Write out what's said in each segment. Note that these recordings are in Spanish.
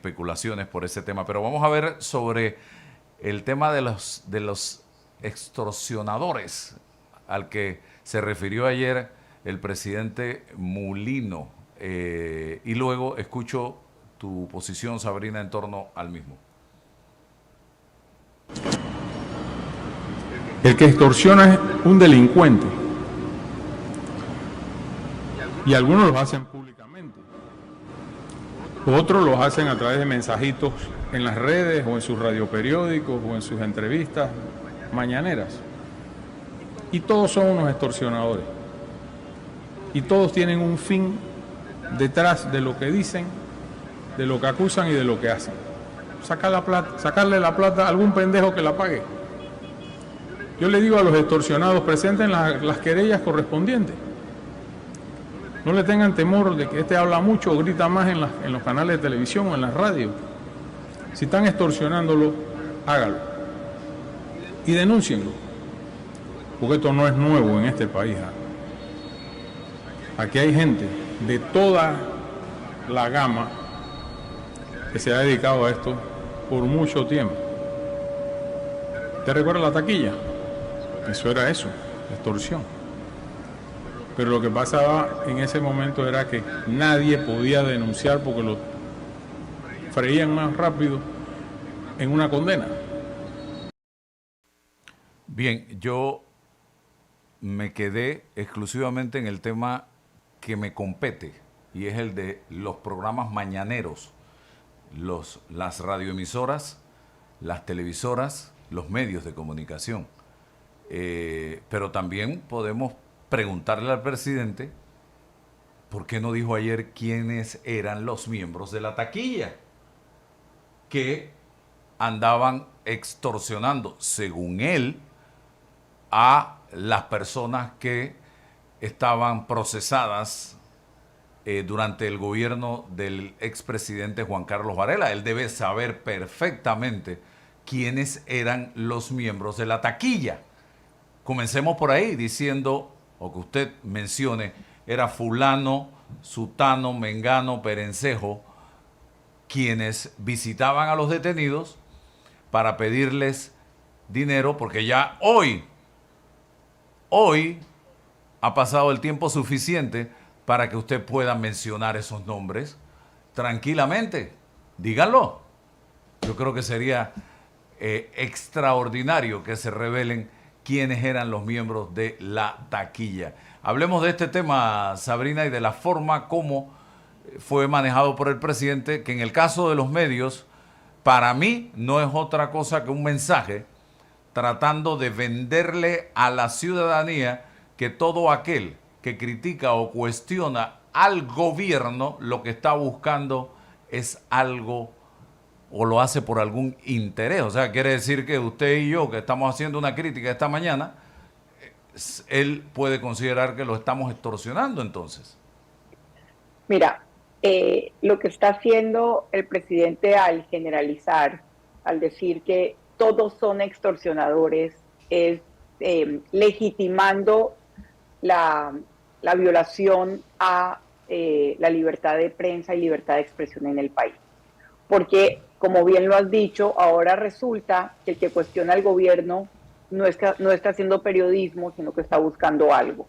especulaciones por ese tema. Pero vamos a ver sobre el tema de los extorsionadores al que se refirió ayer el presidente Mulino. Y luego escucho tu posición, Sabrina, en torno al mismo. El que extorsiona es un delincuente. Y algunos los hacen públicamente. Otros los hacen a través de mensajitos en las redes o en sus radioperiódicos o en sus entrevistas mañaneras. Y todos son unos extorsionadores. Y todos tienen un fin detrás de lo que dicen, de lo que acusan y de lo que hacen. Sacarle la plata a algún pendejo que la pague. Yo le digo a los extorsionados, presenten las querellas correspondientes. No le tengan temor de que este habla mucho o grita más en los canales de televisión o en las radios. Si están extorsionándolo, hágalo. Y denúncienlo. Porque esto no es nuevo en este país. Aquí hay gente de toda la gama que se ha dedicado a esto por mucho tiempo. ¿Te recuerda la taquilla? Eso era eso, extorsión. Pero lo que pasaba en ese momento era que nadie podía denunciar porque lo freían más rápido en una condena. Bien, yo me quedé exclusivamente en el tema que me compete y es el de los programas mañaneros, las radioemisoras, las televisoras, los medios de comunicación. Pero también podemos preguntarle al presidente por qué no dijo ayer quiénes eran los miembros de la taquilla que andaban extorsionando, según él, a las personas que estaban procesadas durante el gobierno del expresidente Juan Carlos Varela. Él debe saber perfectamente quiénes eran los miembros de la taquilla. Comencemos por ahí diciendo, o que usted mencione, era fulano, sutano, mengano, perencejo, quienes visitaban a los detenidos para pedirles dinero, porque ya hoy ha pasado el tiempo suficiente para que usted pueda mencionar esos nombres tranquilamente. Díganlo. Yo creo que sería extraordinario que se revelen quiénes eran los miembros de la taquilla. Hablemos de este tema, Sabrina, y de la forma como fue manejado por el presidente, que en el caso de los medios, para mí no es otra cosa que un mensaje tratando de venderle a la ciudadanía que todo aquel que critica o cuestiona al gobierno lo que está buscando es algo o lo hace por algún interés. O sea, quiere decir que usted y yo, que estamos haciendo una crítica esta mañana, él puede considerar que lo estamos extorsionando entonces. Mira, lo que está haciendo el presidente al generalizar, al decir que todos son extorsionadores, es legitimando la violación a la libertad de prensa y libertad de expresión en el país. Porque, como bien lo has dicho, ahora resulta que el que cuestiona al gobierno no está haciendo periodismo, sino que está buscando algo.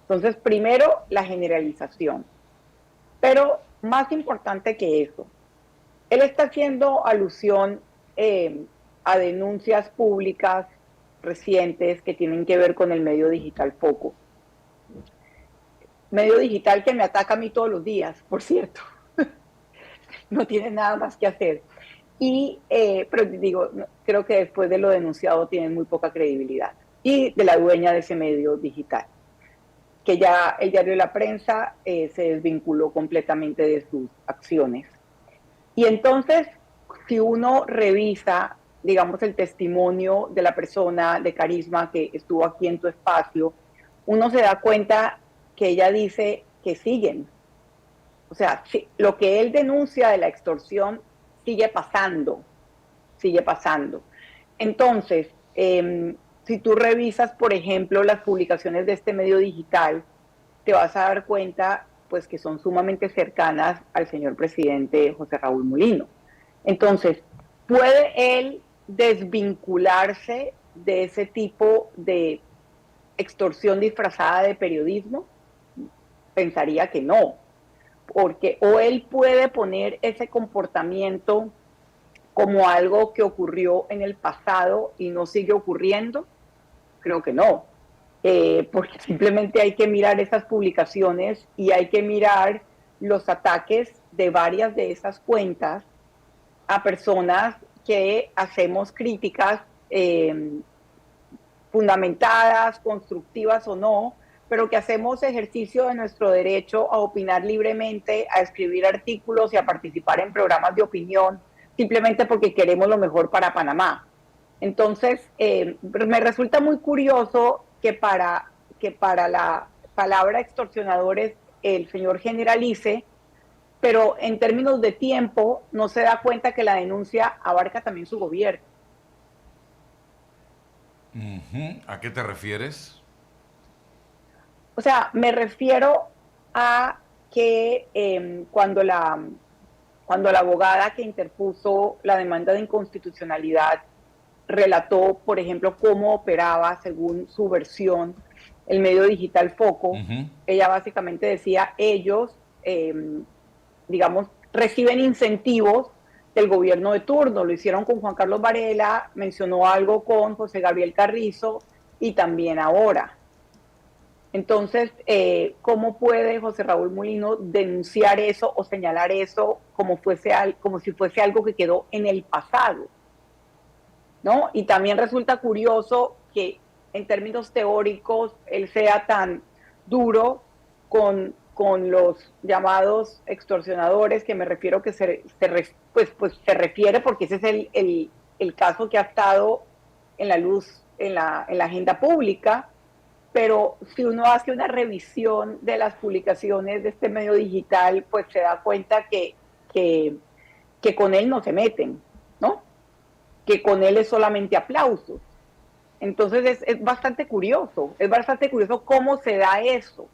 Entonces, primero, la generalización. Pero más importante que eso, él está haciendo alusión a denuncias públicas recientes que tienen que ver con el medio digital Foco. Medio digital que me ataca a mí todos los días, por cierto. No tiene nada más que hacer. Pero digo, creo que después de lo denunciado tienen muy poca credibilidad. Y de la dueña de ese medio digital, que ya el diario La Prensa se desvinculó completamente de sus acciones. Y entonces, si uno revisa, digamos, el testimonio de la persona de Carisma que estuvo aquí en tu espacio, uno se da cuenta que ella dice que siguen. O sea, lo que él denuncia de la extorsión sigue pasando. Entonces, si tú revisas, por ejemplo, las publicaciones de este medio digital, te vas a dar cuenta pues que son sumamente cercanas al señor presidente José Raúl Mulino. Entonces, ¿puede él desvincularse de ese tipo de extorsión disfrazada de periodismo? Pensaría que no, porque o él puede poner ese comportamiento como algo que ocurrió en el pasado y no sigue ocurriendo, creo que no, porque simplemente hay que mirar esas publicaciones y hay que mirar los ataques de varias de esas cuentas a personas que hacemos críticas fundamentadas, constructivas o no, pero que hacemos ejercicio de nuestro derecho a opinar libremente, a escribir artículos y a participar en programas de opinión, simplemente porque queremos lo mejor para Panamá. Entonces, me resulta muy curioso que para la palabra extorsionadores el señor generalice, pero en términos de tiempo no se da cuenta que la denuncia abarca también su gobierno. ¿A qué te refieres? O sea, me refiero a que cuando la abogada que interpuso la demanda de inconstitucionalidad relató, por ejemplo, cómo operaba, según su versión, el medio digital Foco, ella básicamente decía, ellos, digamos, reciben incentivos del gobierno de turno. Lo hicieron con Juan Carlos Varela, mencionó algo con José Gabriel Carrizo y también ahora. Entonces, ¿cómo puede José Raúl Mulino denunciar eso o señalar eso como si fuese algo que quedó en el pasado? ¿No? Y también resulta curioso que en términos teóricos él sea tan duro con los llamados extorsionadores, que me refiero que se refiere porque ese es el caso que ha estado en la luz, en la agenda pública. Pero si uno hace una revisión de las publicaciones de este medio digital, pues se da cuenta que con él no se meten, ¿no? Que con él es solamente aplausos. Entonces es bastante curioso cómo se da eso,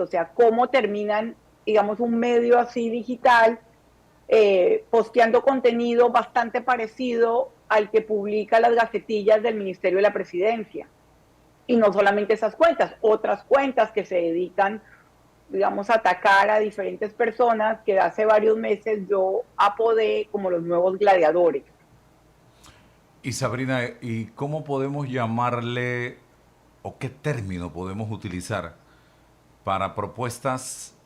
o sea, cómo terminan, digamos, un medio así digital posteando contenido bastante parecido al que publica las gacetillas del Ministerio de la Presidencia. Y no solamente esas cuentas, otras cuentas que se dedican, digamos, a atacar a diferentes personas que hace varios meses yo apodé como los nuevos gladiadores. Y Sabrina, ¿y cómo podemos llamarle o qué término podemos utilizar para propuestas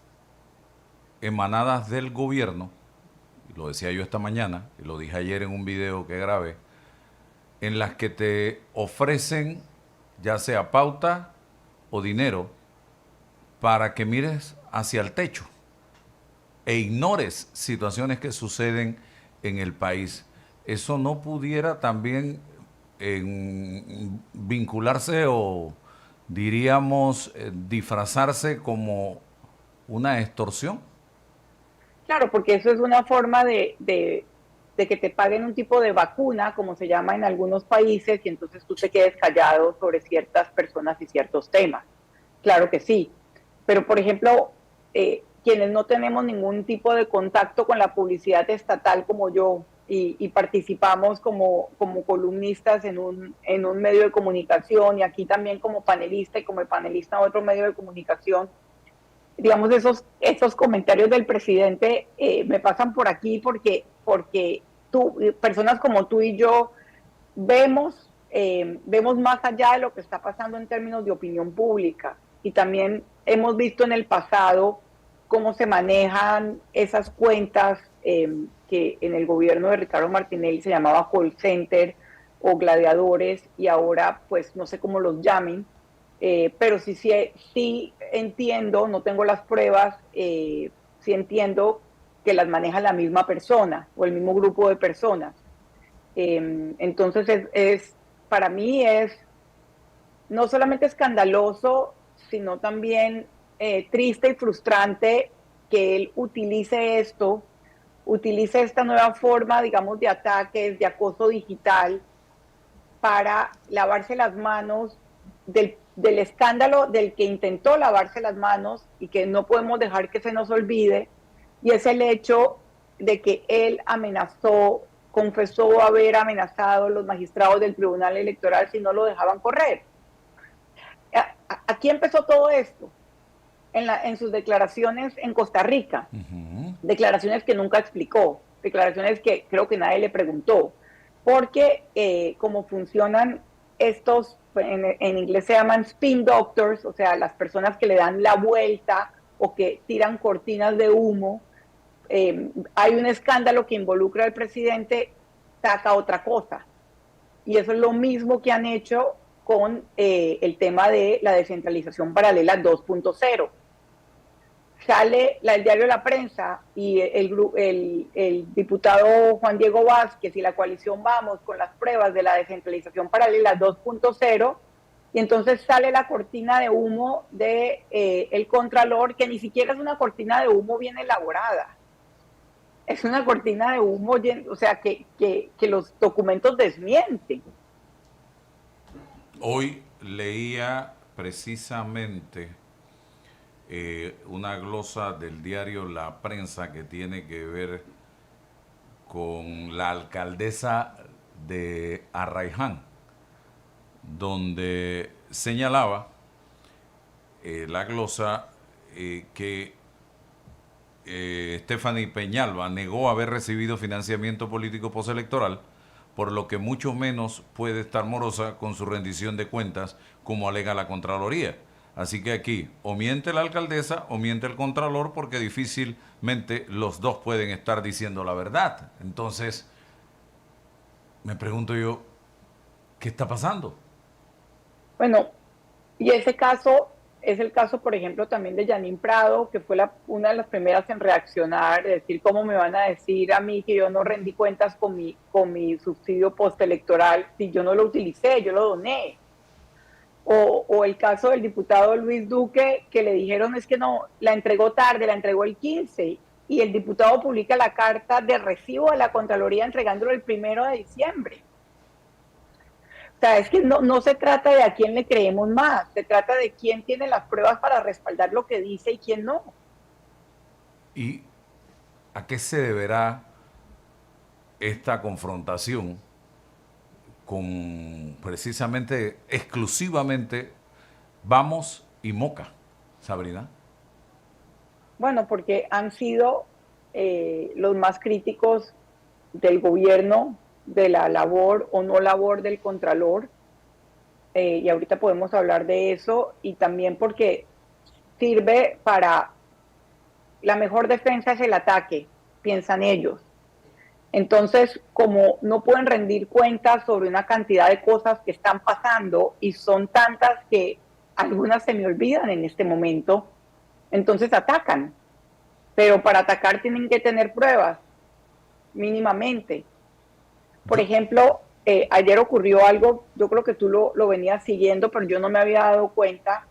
emanadas del gobierno? Lo decía yo esta mañana, y lo dije ayer en un video que grabé, en las que te ofrecen ya sea pauta o dinero para que mires hacia el techo e ignores situaciones que suceden en el país. ¿Eso no pudiera también vincularse o diríamos disfrazarse como una extorsión? Claro, porque eso es una forma de que te paguen un tipo de vacuna, como se llama en algunos países, y entonces tú te quedes callado sobre ciertas personas y ciertos temas. Claro que sí. Pero, por ejemplo, quienes no tenemos ningún tipo de contacto con la publicidad estatal como yo y participamos como columnistas en un medio de comunicación y aquí también como panelista y como el panelista de otro medio de comunicación, digamos, esos comentarios del presidente me pasan por aquí porque personas como tú y yo vemos más allá de lo que está pasando en términos de opinión pública, y también hemos visto en el pasado cómo se manejan esas cuentas que en el gobierno de Ricardo Martinelli se llamaba call center o gladiadores, y ahora pues no sé cómo los llamen, pero sí entiendo, no tengo las pruebas, sí entiendo que las maneja la misma persona o el mismo grupo de personas. Entonces para mí es no solamente escandaloso, sino también triste y frustrante que él utilice esta nueva forma, digamos, de ataques, de acoso digital, para lavarse las manos del escándalo del que intentó lavarse las manos y que no podemos dejar que se nos olvide, y es el hecho de que él confesó haber amenazado a los magistrados del Tribunal Electoral si no lo dejaban correr. Aquí empezó todo esto, en sus declaraciones en Costa Rica, declaraciones que nunca explicó, declaraciones que creo que nadie le preguntó, porque como funcionan estos, en inglés se llaman spin doctors, o sea, las personas que le dan la vuelta o que tiran cortinas de humo, hay un escándalo que involucra al presidente, saca otra cosa. Y eso es lo mismo que han hecho con el tema de la descentralización paralela 2.0. Sale el diario La Prensa y el diputado Juan Diego Vázquez y la coalición Vamos con las pruebas de la descentralización paralela 2.0, y entonces sale la cortina de humo de el Contralor, que ni siquiera es una cortina de humo bien elaborada. Es una cortina de humo, o sea, que los documentos desmienten. Hoy leía precisamente una glosa del diario La Prensa que tiene que ver con la alcaldesa de Arraiján, donde señalaba la glosa que Stephanie Peñalba negó haber recibido financiamiento político postelectoral, por lo que mucho menos puede estar morosa con su rendición de cuentas, como alega la Contraloría. Así que aquí o miente la alcaldesa o miente el Contralor, porque difícilmente los dos pueden estar diciendo la verdad. Entonces, me pregunto yo, ¿qué está pasando? Bueno, y ese caso es el caso, por ejemplo, también de Janine Prado, que fue una de las primeras en reaccionar, de decir, ¿cómo me van a decir a mí que yo no rendí cuentas con mi subsidio postelectoral si yo no lo utilicé, yo lo doné? O el caso del diputado Luis Duque, que le dijeron es que no, la entregó tarde, la entregó el 15, y el diputado publica la carta de recibo a la Contraloría entregándolo el 1 de diciembre. O sea, es que no se trata de a quién le creemos más, se trata de quién tiene las pruebas para respaldar lo que dice y quién no. ¿Y a qué se deberá esta confrontación con precisamente, exclusivamente, Vamos y Moca, Sabrina? Bueno, porque han sido los más críticos del gobierno, de la labor o no labor del Contralor, y ahorita podemos hablar de eso, y también porque sirve para la mejor defensa es el ataque, piensan ellos. Entonces, como no pueden rendir cuentas sobre una cantidad de cosas que están pasando, y son tantas que algunas se me olvidan en este momento, entonces atacan. Pero para atacar tienen que tener pruebas, mínimamente. Por ejemplo, ayer ocurrió algo, yo creo que tú lo venías siguiendo, pero yo no me había dado cuenta,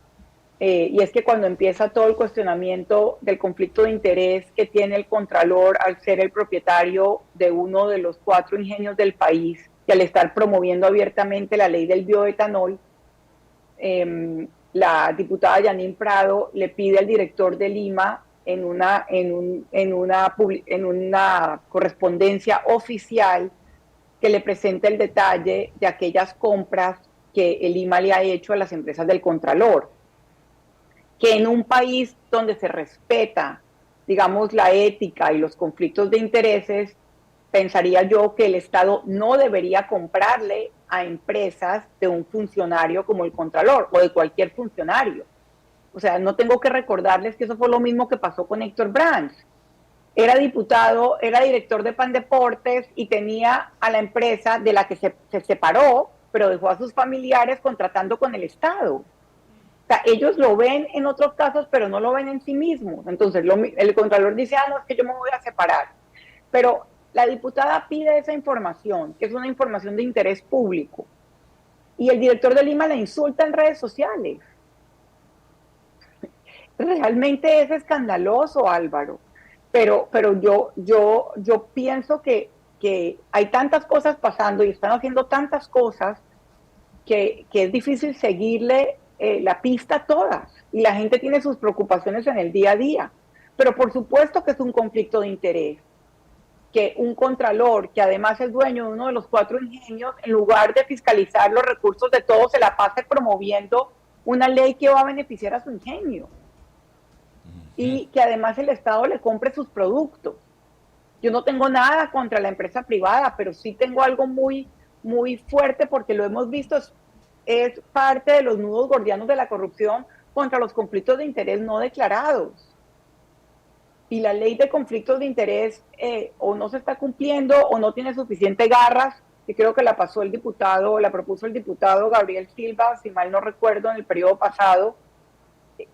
y es que cuando empieza todo el cuestionamiento del conflicto de interés que tiene el Contralor al ser el propietario de uno de los 4 ingenios del país y al estar promoviendo abiertamente la ley del bioetanol, la diputada Janine Prado le pide al director de Lima en una correspondencia oficial que le presente el detalle de aquellas compras que el Lima le ha hecho a las empresas del Contralor. Que en un país donde se respeta, digamos, la ética y los conflictos de intereses, pensaría yo que el Estado no debería comprarle a empresas de un funcionario como el Contralor o de cualquier funcionario. O sea, no tengo que recordarles que eso fue lo mismo que pasó con Héctor Branch. Era diputado, era director de Pandeportes y tenía a la empresa de la que se separó, pero dejó a sus familiares contratando con el Estado. O sea, ellos lo ven en otros casos, pero no lo ven en sí mismos. Entonces, el Contralor dice, no, es que yo me voy a separar. Pero la diputada pide esa información, que es una información de interés público. Y el director de Lima la insulta en redes sociales. Realmente es escandaloso, Álvaro. Pero yo pienso que hay tantas cosas pasando y están haciendo tantas cosas que es difícil seguirle la pista a todas, y la gente tiene sus preocupaciones en el día a día, pero por supuesto que es un conflicto de interés, que un contralor, que además es dueño de uno de los 4 ingenios, en lugar de fiscalizar los recursos de todos, se la pase promoviendo una ley que va a beneficiar a su ingenio. Y que además el Estado le compre sus productos. Yo no tengo nada contra la empresa privada, pero sí tengo algo muy, muy fuerte, porque lo hemos visto, es parte de los nudos gordianos de la corrupción contra los conflictos de interés no declarados. Y la ley de conflictos de interés o no se está cumpliendo o no tiene suficiente garras, que creo que la propuso el diputado Gabriel Silva, si mal no recuerdo, en el periodo pasado.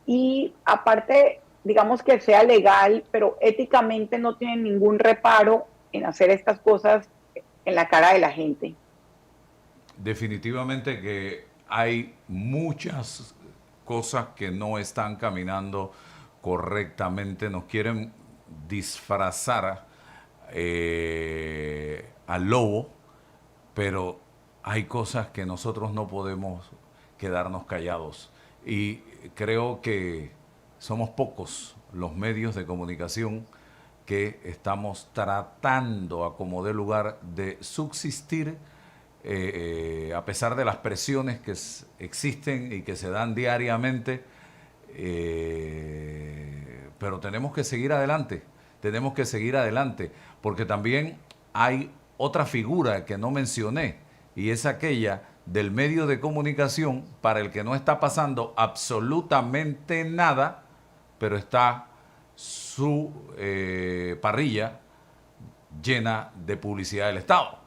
Y aparte, digamos que sea legal, pero éticamente no tienen ningún reparo en hacer estas cosas en la cara de la gente. Definitivamente que hay muchas cosas que no están caminando correctamente, nos quieren disfrazar al lobo, pero hay cosas que nosotros no podemos quedarnos callados. Y creo que somos pocos los medios de comunicación que estamos tratando a como dé lugar de subsistir a pesar de las presiones que existen y que se dan diariamente, pero tenemos que seguir adelante, porque también hay otra figura que no mencioné, y es aquella del medio de comunicación para el que no está pasando absolutamente nada, pero está su parrilla llena de publicidad del Estado.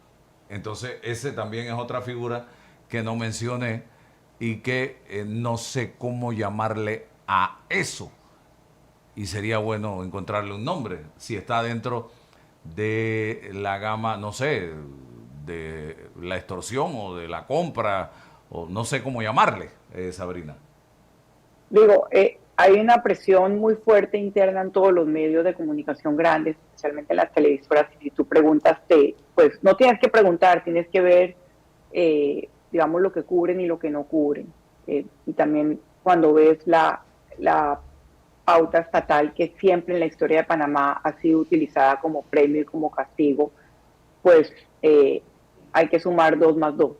Entonces, ese también es otra figura que no mencioné y que no sé cómo llamarle a eso. Y sería bueno encontrarle un nombre. Si está dentro de la gama, no sé, de la extorsión o de la compra, o no sé cómo llamarle, Sabrina. Digo, hay una presión muy fuerte interna en todos los medios de comunicación grandes, especialmente en las televisoras. Y si tú preguntas, pues no tienes que preguntar, tienes que ver, digamos, lo que cubren y lo que no cubren. Y también cuando ves la pauta estatal, que siempre en la historia de Panamá ha sido utilizada como premio y como castigo, pues hay que sumar 2 más 2.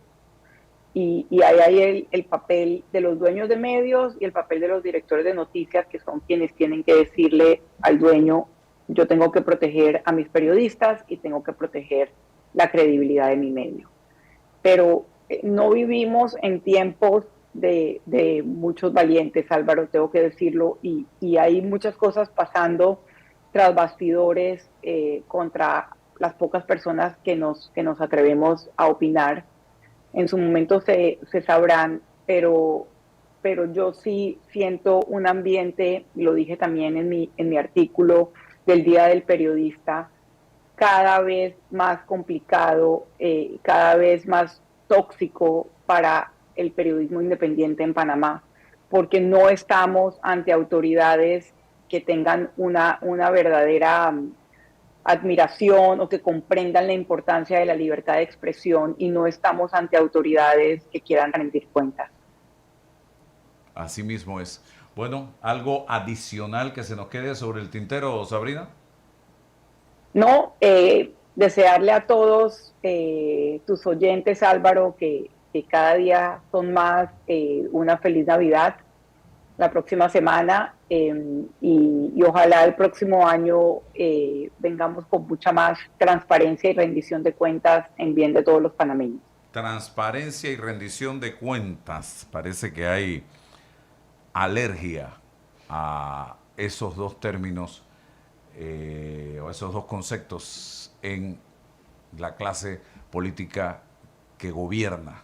Y ahí hay el papel de los dueños de medios y el papel de los directores de noticias, que son quienes tienen que decirle al dueño: yo tengo que proteger a mis periodistas y tengo que proteger la credibilidad de mi medio. Pero no vivimos en tiempos de muchos valientes, Álvaro, tengo que decirlo, y hay muchas cosas pasando tras bastidores contra las pocas personas que nos atrevemos a opinar. En su momento se sabrán, pero yo sí siento un ambiente, y lo dije también en mi artículo del Día del Periodista, cada vez más complicado, cada vez más tóxico para el periodismo independiente en Panamá, porque no estamos ante autoridades que tengan una verdadera admiración o que comprendan la importancia de la libertad de expresión, y no estamos ante autoridades que quieran rendir cuentas. Así mismo es. Bueno, ¿algo adicional que se nos quede sobre el tintero, Sabrina? No, desearle a todos tus oyentes, Álvaro, que cada día son más, una feliz Navidad la próxima semana, y ojalá el próximo año vengamos con mucha más transparencia y rendición de cuentas en bien de todos los panameños. Transparencia y rendición de cuentas. Parece que hay alergia a esos dos términos o esos dos conceptos en la clase política que gobierna